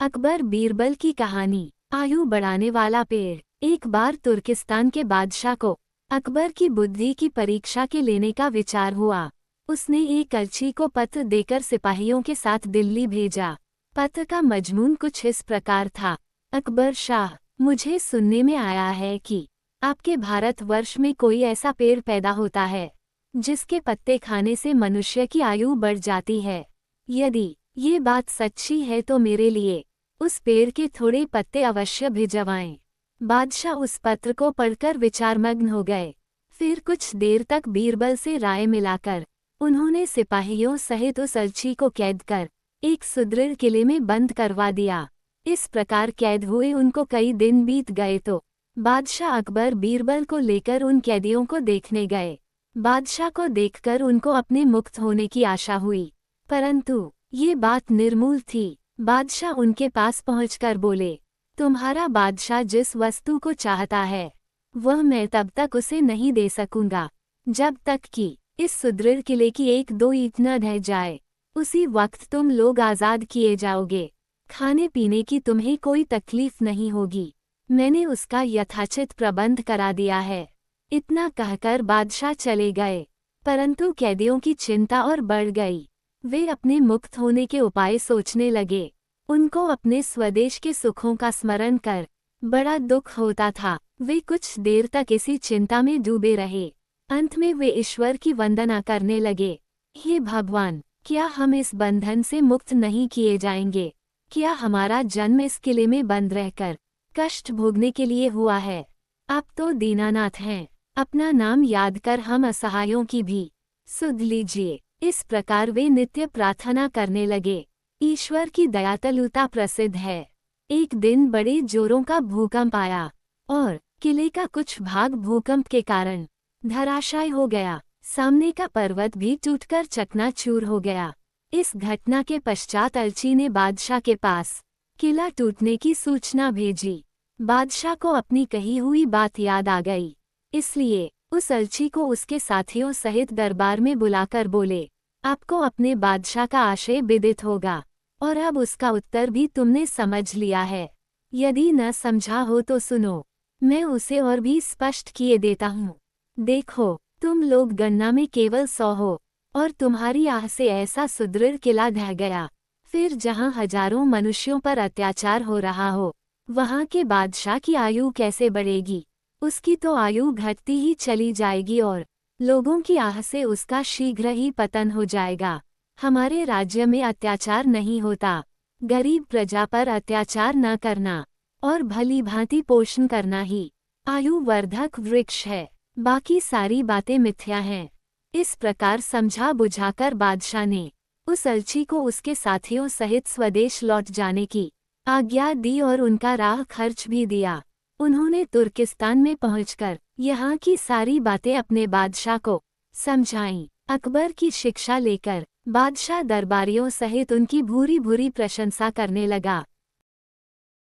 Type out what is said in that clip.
अकबर बीरबल की कहानी। आयु बढ़ाने वाला पेड़। एक बार तुर्किस्तान के बादशाह को अकबर की बुद्धि की परीक्षा के लेने का विचार हुआ। उसने एक अर्ची को पत्र देकर सिपाहियों के साथ दिल्ली भेजा। पत्र का मजमून कुछ इस प्रकार था। अकबर शाह, मुझे सुनने में आया है कि आपके भारतवर्ष में कोई ऐसा पेड़ पैदा होता है जिसके पत्ते खाने से मनुष्य की आयु बढ़ जाती है। यदि ये बात सच्ची है तो मेरे लिए उस पेड़ के थोड़े पत्ते अवश्य भिजवाएं। बादशाह उस पत्र को पढ़कर विचारमग्न हो गए। फिर कुछ देर तक बीरबल से राय मिलाकर उन्होंने सिपाहियों सहित उस अर्ची को कैद कर एक सुदृढ़ किले में बंद करवा दिया। इस प्रकार कैद हुए उनको कई दिन बीत गए तो बादशाह अकबर बीरबल को लेकर उन कैदियों को देखने गए। बादशाह को देखकर उनको अपने मुक्त होने की आशा हुई, परंतु ये बात निर्मूल थी। बादशाह उनके पास पहुंचकर बोले, तुम्हारा बादशाह जिस वस्तु को चाहता है वह मैं तब तक उसे नहीं दे सकूंगा जब तक कि इस सुदृढ़ किले की एक दो ईंट न ढह जाए। उसी वक्त तुम लोग आज़ाद किए जाओगे। खाने पीने की तुम्हें कोई तकलीफ नहीं होगी। मैंने उसका यथाचित प्रबंध करा दिया है। इतना कहकर बादशाह चले गए, परंतु कैदियों की चिंता और बढ़ गई। वे अपने मुक्त होने के उपाय सोचने लगे। उनको अपने स्वदेश के सुखों का स्मरण कर बड़ा दुख होता था। वे कुछ देर तक इसी चिंता में डूबे रहे। अंत में वे ईश्वर की वंदना करने लगे, हे भगवान, क्या हम इस बंधन से मुक्त नहीं किए जाएंगे? क्या हमारा जन्म इस किले में बंद रहकर कष्ट भोगने के लिए हुआ है? आप तो दीनानाथ हैं, अपना नाम याद कर हम असहायों की भी सुध लीजिए। इस प्रकार वे नित्य प्रार्थना करने लगे। ईश्वर की दयालुता प्रसिद्ध है। एक दिन बड़े जोरों का भूकंप आया और किले का कुछ भाग भूकंप के कारण धराशायी हो गया। सामने का पर्वत भी टूटकर चकनाचूर हो गया। इस घटना के पश्चात अर्ची ने बादशाह के पास किला टूटने की सूचना भेजी। बादशाह को अपनी कही हुई बात याद आ गई, इसलिए उस अर्ची को उसके साथियों सहित दरबार में बुलाकर बोले, आपको अपने बादशाह का आशय विदित होगा और अब उसका उत्तर भी तुमने समझ लिया है। यदि न समझा हो तो सुनो, मैं उसे और भी स्पष्ट किए देता हूँ। देखो, तुम लोग गणना में केवल 100 हो और तुम्हारी आह से ऐसा सुदृढ़ किला ढह गया। फिर जहाँ हजारों मनुष्यों पर अत्याचार हो रहा हो वहाँ के बादशाह की आयु कैसे बढ़ेगी? उसकी तो आयु घटती ही चली जाएगी और लोगों की आह से उसका शीघ्र ही पतन हो जाएगा। हमारे राज्य में अत्याचार नहीं होता। गरीब प्रजा पर अत्याचार न करना और भली भांति पोषण करना ही आयुवर्धक वृक्ष है। बाकी सारी बातें मिथ्या हैं। इस प्रकार समझा बुझाकर बादशाह ने उस अर्ची को उसके साथियों सहित स्वदेश लौट जाने की आज्ञा दी और उनका राह खर्च भी दिया। उन्होंने तुर्किस्तान में पहुंचकर यहाँ की सारी बातें अपने बादशाह को समझाईं। अकबर की शिक्षा लेकर बादशाह दरबारियों सहित उनकी भूरी भूरी प्रशंसा करने लगा।